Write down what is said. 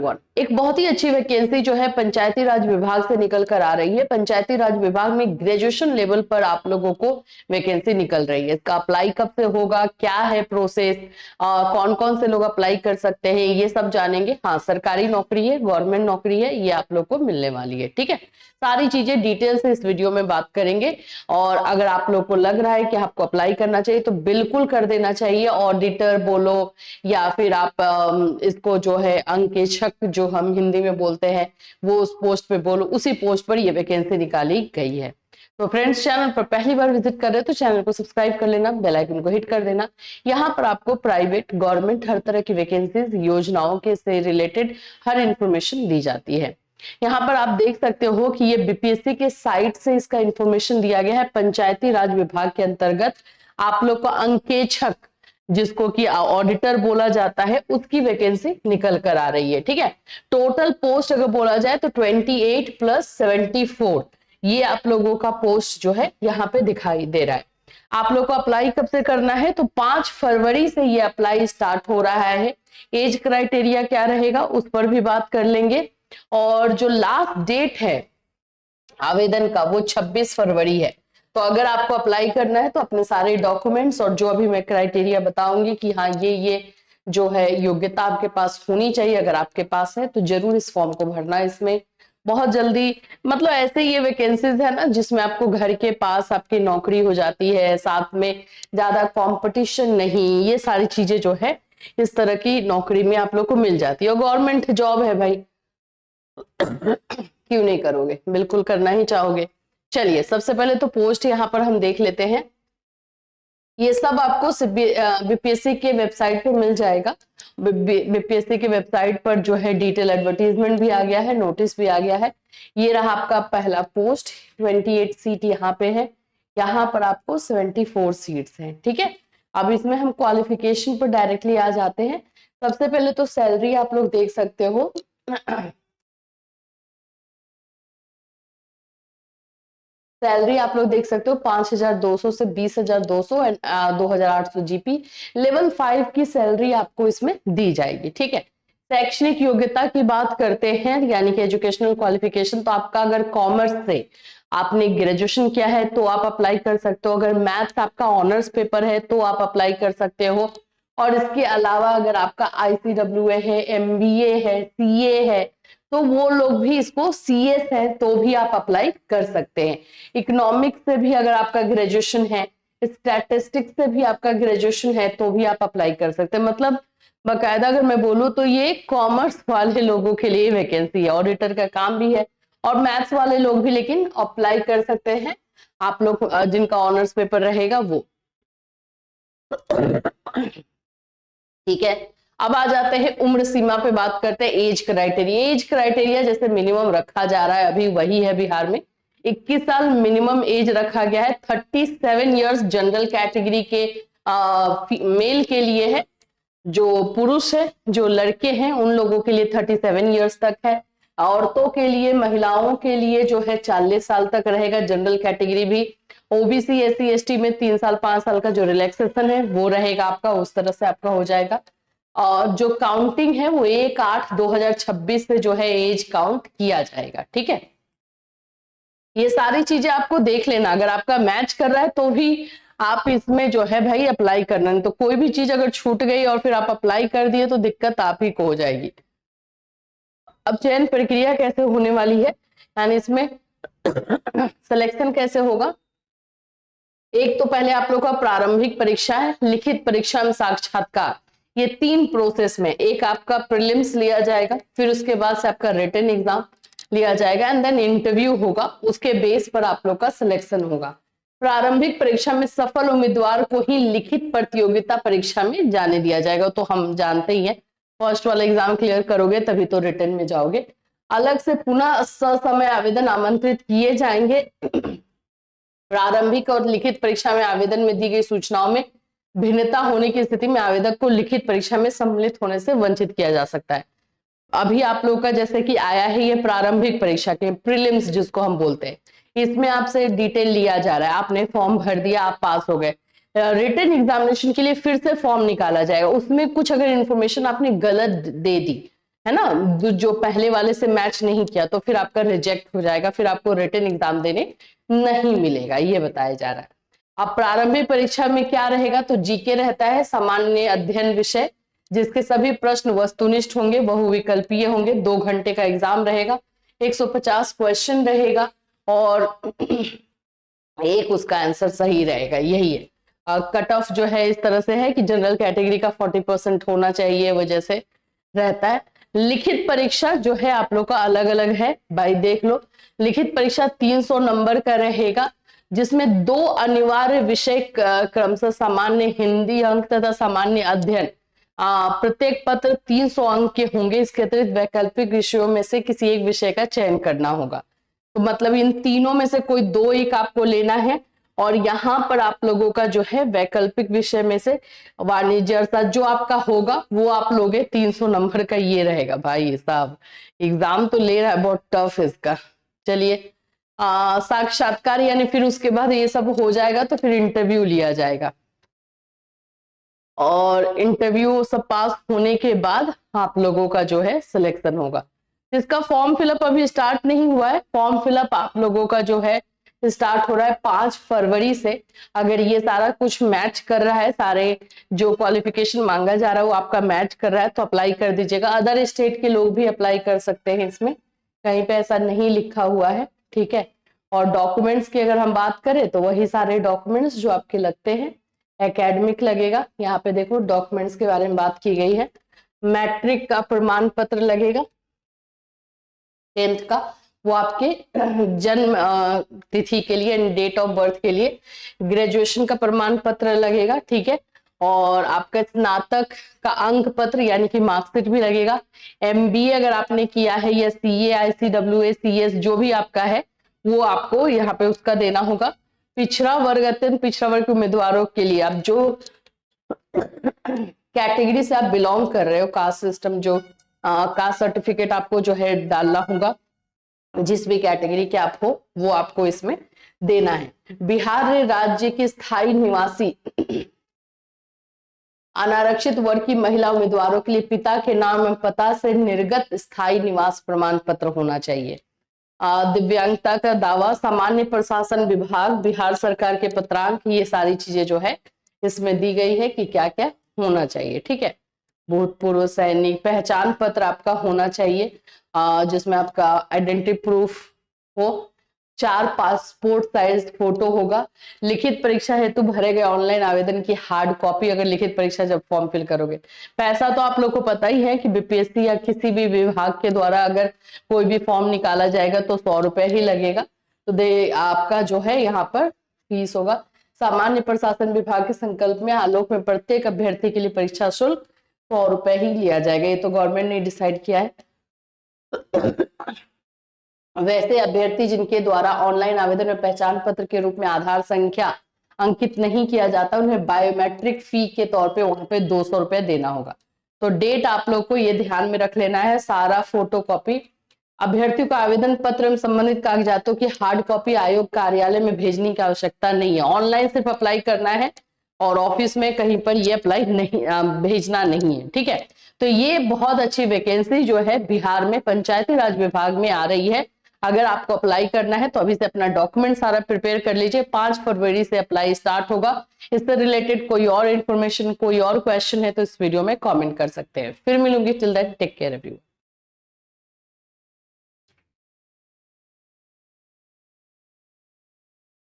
1 एक बहुत ही अच्छी वैकेंसी जो है पंचायती राज विभाग से निकल कर आ रही है। पंचायती राज विभाग में ग्रेजुएशन लेवल पर आप लोगों को वैकेंसी निकल रही है। इसका अप्लाई कब से होगा, क्या है प्रोसेस, कौन कौन से लोग अप्लाई कर सकते हैं, ये सब जानेंगे। हाँ, सरकारी नौकरी है, गवर्नमेंट नौकरी है, ये आप लोग को मिलने वाली है। ठीक है, सारी चीजें डिटेल से इस वीडियो में बात करेंगे। और अगर आप लोग को लग रहा है कि आपको अप्लाई करना चाहिए तो बिल्कुल कर देना चाहिए। ऑडिटर बोलो या फिर आप इसको जो है अंकेक्षक जो हम हिंदी में बोलते हैं वो उस पोस्ट पे बोलो, उसी पोस्ट पर ये वैकेंसी निकाली गई है। तो फ्रेंड्स, चैनल पर पहली बार विजिट कर रहे हो तो चैनल को सब्सक्राइब कर लेना, बेल आइकन को हिट कर देना। यहाँ पर आपको प्राइवेट गवर्नमेंट हर तरह की वैकेंसीज, योजनाओं के से रिलेटेड हर इंफॉर्मेशन दी जाती है। यहाँ पर आप देख सकते हो कि ये बीपीएससी के साइट से इसका इंफॉर्मेशन दिया गया है। पंचायती राज विभाग के अंतर्गत आप लोग को अंकेक्षक, जिसको कि ऑडिटर बोला जाता है, उसकी वैकेंसी निकल कर आ रही है। ठीक है, टोटल पोस्ट अगर बोला जाए तो 28 + 74 ये आप लोगों का पोस्ट जो है यहाँ पे दिखाई दे रहा है। आप लोग को अप्लाई कब से करना है तो 5 फरवरी से ये अप्लाई स्टार्ट हो रहा है। एज क्राइटेरिया क्या रहेगा उस पर भी बात कर लेंगे। और जो लास्ट डेट है आवेदन का वो 26 फरवरी है। तो अगर आपको अप्लाई करना है तो अपने सारे डॉक्यूमेंट्स और जो अभी मैं क्राइटेरिया बताऊंगी कि हाँ ये जो है योग्यता आपके पास होनी चाहिए, अगर आपके पास है तो जरूर इस फॉर्म को भरना। इसमें बहुत जल्दी, मतलब ऐसे ये वैकेंसीज है ना जिसमें आपको घर के पास आपकी नौकरी हो जाती है, साथ में ज्यादा कंपटीशन नहीं, ये सारी चीजें जो है इस तरह की नौकरी में आप लोग को मिल जाती है। और गवर्नमेंट जॉब है भाई, क्यों नहीं करोगे, बिल्कुल करना ही चाहोगे। चलिए, सबसे पहले तो पोस्ट यहाँ पर हम देख लेते हैं। ये सब आपको बीपीएससी के वेबसाइट पे मिल जाएगा। बीपीएससी के वेबसाइट पर जो है डिटेल एडवर्टीजमेंट भी आ गया है, नोटिस भी आ गया है। ये रहा आपका पहला पोस्ट, 28 सीट यहाँ पे है। यहाँ पर आपको 74 सीट्स हैं। ठीक है, अब इसमें हम क्वालिफिकेशन पर डायरेक्टली आ जाते हैं। सबसे पहले तो सैलरी आप लोग देख सकते हो। सैलरी आप लोग देख सकते हो 5,200 से 20,200 एंड 2,800 जीपी। लेवल 5 की सैलरी आपको इसमें दी जाएगी। ठीक है, शैक्षणिक योग्यता की बात करते हैं, यानी कि एजुकेशनल क्वालिफिकेशन। तो आपका अगर कॉमर्स से आपने ग्रेजुएशन किया है तो आप अप्लाई कर सकते हो। अगर मैथ्स आपका ऑनर्स पेपर है तो आप अप्लाई कर सकते हो। और इसके अलावा अगर आपका ICWA है, MBA है, CA है तो वो लोग भी, इसको CS है तो भी आप अप्लाई कर सकते हैं। इकोनॉमिक्स से भी अगर आपका ग्रेजुएशन है, स्टैटिस्टिक्स से भी आपका ग्रेजुएशन है तो भी आप अप्लाई कर सकते हैं। मतलब बकायदा अगर मैं बोलूँ तो ये कॉमर्स वाले लोगों के लिए वैकेंसी है। ऑडिटर का काम भी है और मैथ्स वाले लोग भी लेकिन अप्लाई कर सकते हैं। आप लोग जिनका ऑनर्स पेपर रहेगा वो। ठीक है, अब आ जाते हैं उम्र सीमा पे बात करते हैं। एज क्राइटेरिया, एज क्राइटेरिया जैसे मिनिमम रखा जा रहा है अभी वही है बिहार में। 21 साल मिनिमम एज रखा गया है। 37 इयर्स जनरल कैटेगरी के मेल के लिए है। जो पुरुष है, जो लड़के हैं उन लोगों के लिए 37 इयर्स तक है। औरतों के लिए, महिलाओं के लिए जो है 40 साल तक रहेगा जनरल कैटेगरी भी। OBC SC ST में 3 साल 5 साल का जो रिलैक्सेशन है वो रहेगा आपका, उस तरह से आपका हो जाएगा। और जो काउंटिंग है वो 1/8/2026 से जो है एज काउंट किया जाएगा। ठीक है, ये सारी चीजें आपको देख लेना। अगर आपका मैच कर रहा है तो भी आप इसमें जो है भाई अप्लाई करना, नहीं तो कोई भी चीज अगर छूट गई और फिर आप अप्लाई कर दिए तो दिक्कत आप ही को हो जाएगी। अब चयन प्रक्रिया कैसे होने वाली है, यानी इसमें सिलेक्शन कैसे होगा। एक तो पहले आप लोग का प्रारंभिक परीक्षा है, लिखित परीक्षा में साक्षात्कार, ये 3 प्रोसेस में। एक आपका प्रीलिम्स लिया जाएगा, फिर उसके बाद से आपका रिटन एग्जाम लिया जाएगा एंड देन इंटरव्यू होगा। उसके बेस पर आप लोग का सिलेक्शन होगा। प्रारंभिक परीक्षा में सफल उम्मीदवार को ही लिखित प्रतियोगिता परीक्षा में जाने दिया जाएगा। तो हम जानते ही हैं, फर्स्ट वाला एग्जाम क्लियर करोगे तभी तो रिटन में जाओगे। अलग से पुनः ससमय आवेदन आमंत्रित किए जाएंगे। प्रारंभिक और लिखित परीक्षा में आवेदन में दी गई सूचनाओं में भिन्नता होने की स्थिति में आवेदक को लिखित परीक्षा में सम्मिलित होने से वंचित किया जा सकता है। अभी आप लोग का जैसे कि आया है ये प्रारंभिक परीक्षा के प्रीलिम्स जिसको हम बोलते हैं, इसमें आपसे डिटेल लिया जा रहा है। आपने फॉर्म भर दिया, आप पास हो गए। रिटन एग्जामिनेशन के लिए फिर से फॉर्म निकाला जाएगा, उसमें कुछ अगर इंफॉर्मेशन आपने गलत दे दी है ना, जो पहले वाले से मैच नहीं किया तो फिर आपका रिजेक्ट हो जाएगा, फिर आपको रिटन एग्जाम देने नहीं मिलेगा, ये बताया जा रहा है। अब प्रारंभिक परीक्षा में क्या रहेगा, तो जीके रहता है, सामान्य अध्ययन विषय, जिसके सभी प्रश्न वस्तुनिष्ठ होंगे, बहुविकल्पीय होंगे, 2 घंटे का एग्जाम रहेगा, 150 क्वेश्चन रहेगा और एक उसका आंसर सही रहेगा, यही है। कट ऑफ जो है इस तरह से है कि जनरल कैटेगरी का 40% होना चाहिए, वजह से रहता है। लिखित परीक्षा जो है आप लोग का अलग अलग है भाई, देख लो। लिखित परीक्षा 300 नंबर का रहेगा, जिसमें 2 अनिवार्य विषय क्रमशः सामान्य हिंदी अंक तथा सामान्य अध्ययन, प्रत्येक पत्र 300 अंक के होंगे। इसके अतिरिक्त वैकल्पिक विषयों में से किसी एक विषय का चयन करना होगा। तो मतलब इन तीनों में से कोई 2 एक आपको लेना है, और यहाँ पर आप लोगों का जो है वैकल्पिक विषय में से वाणिज्य अर्थशास्त्र जो आपका होगा वो आप लोगे। 300 नंबर का ये रहेगा भाई साहब, एग्जाम तो ले रहा है बहुत टफ इसका। चलिए, साक्षात्कार यानी फिर उसके बाद ये सब हो जाएगा तो फिर इंटरव्यू लिया जाएगा, और इंटरव्यू सब पास होने के बाद आप लोगों का जो है सिलेक्शन होगा। इसका फॉर्म फिलअप अभी स्टार्ट नहीं हुआ है, फॉर्म फिलअप आप लोगों का जो है स्टार्ट हो रहा है 5 फरवरी से। अगर ये सारा कुछ मैच कर रहा है, सारे जो क्वालिफिकेशन मांगा जा रहा है वो आपका मैच कर रहा है तो अप्लाई कर दीजिएगा। अदर स्टेट के लोग भी अप्लाई कर सकते हैं, इसमें कहीं पे ऐसा नहीं लिखा हुआ है, ठीक है। और डॉक्यूमेंट्स की अगर हम बात करें तो वही सारे डॉक्यूमेंट्स जो आपके लगते हैं। एकेडमिक लगेगा, यहाँ पे देखो डॉक्यूमेंट्स के बारे में बात की गई है। मैट्रिक का प्रमाण पत्र लगेगा, 10th का, वो आपके जन्म तिथि के लिए, डेट ऑफ बर्थ के लिए। ग्रेजुएशन का प्रमाण पत्र लगेगा, ठीक है। और आपका स्नातक का अंक पत्र यानी कि मार्कशीट भी लगेगा। MBA अगर आपने किया है, या CA ICWA CS जो भी आपका है वो आपको यहाँ पे उसका देना होगा। पिछड़ा वर्ग, अत्यंत पिछड़ा वर्ग के उम्मीदवारों के लिए, आप जो कैटेगरी से आप बिलोंग कर रहे हो, कास्ट सिस्टम जो कास्ट सर्टिफिकेट आपको जो है डालना होगा, जिस भी कैटेगरी के आप हो वो आपको इसमें देना है। बिहार राज्य के स्थायी निवासी अनारक्षित वर्ग की महिला उम्मीदवारों के लिए पिता के नाम एवं पता से निर्गत स्थायी निवास प्रमाण पत्र होना चाहिए। दिव्यांगता का दावा, सामान्य प्रशासन विभाग, बिहार सरकार के पत्रांक, ये सारी चीजें जो है इसमें दी गई है कि क्या क्या होना चाहिए, ठीक है। भूतपूर्व सैनिक, पहचान पत्र आपका होना चाहिए, जिसमें आपका आइडेंटिटी प्रूफ हो, 4 पासपोर्ट साइज फोटो होगा। लिखित परीक्षा हेतु भरे गए ऑनलाइन आवेदन की हार्ड कॉपी, अगर लिखित परीक्षा जब फॉर्म फिल करोगे। पैसा तो आप लोग को पता ही है कि BPSC या किसी भी विभाग के द्वारा अगर कोई भी फॉर्म निकाला जाएगा तो 100 रुपए ही लगेगा। तो आपका जो है यहाँ पर फीस होगा। सामान्य प्रशासन विभाग के संकल्प में आलोक में प्रत्येक अभ्यर्थी के लिए परीक्षा शुल्क 100 रुपए ही लिया जाएगा, ये तो गवर्नमेंट ने डिसाइड किया है। वैसे अभ्यर्थी जिनके द्वारा ऑनलाइन आवेदन में पहचान पत्र के रूप में आधार संख्या अंकित नहीं किया जाता, उन्हें बायोमेट्रिक फी के तौर पे वहां पे 200 रुपए देना होगा। तो डेट आप लोग को ये ध्यान में रख लेना है। सारा फोटो कॉपी, अभ्यर्थियों को आवेदन पत्र एवं संबंधित कागजातों की हार्ड कॉपी आयोग कार्यालय में भेजने की आवश्यकता नहीं है। ऑनलाइन सिर्फ अप्लाई करना है और ऑफिस में कहीं पर ये अप्लाई नहीं भेजना नहीं है, ठीक है। तो ये बहुत अच्छी वैकेंसी जो है बिहार में पंचायती राज विभाग में आ रही है। अगर आपको अप्लाई करना है तो अभी से अपना डॉक्यूमेंट सारा प्रिपेयर कर लीजिए। 5 फरवरी से अप्लाई स्टार्ट होगा। इससे रिलेटेड कोई और इन्फॉर्मेशन, कोई और क्वेश्चन है तो इस वीडियो में कमेंट कर सकते हैं। फिर मिलूंगी, till then take care everyone.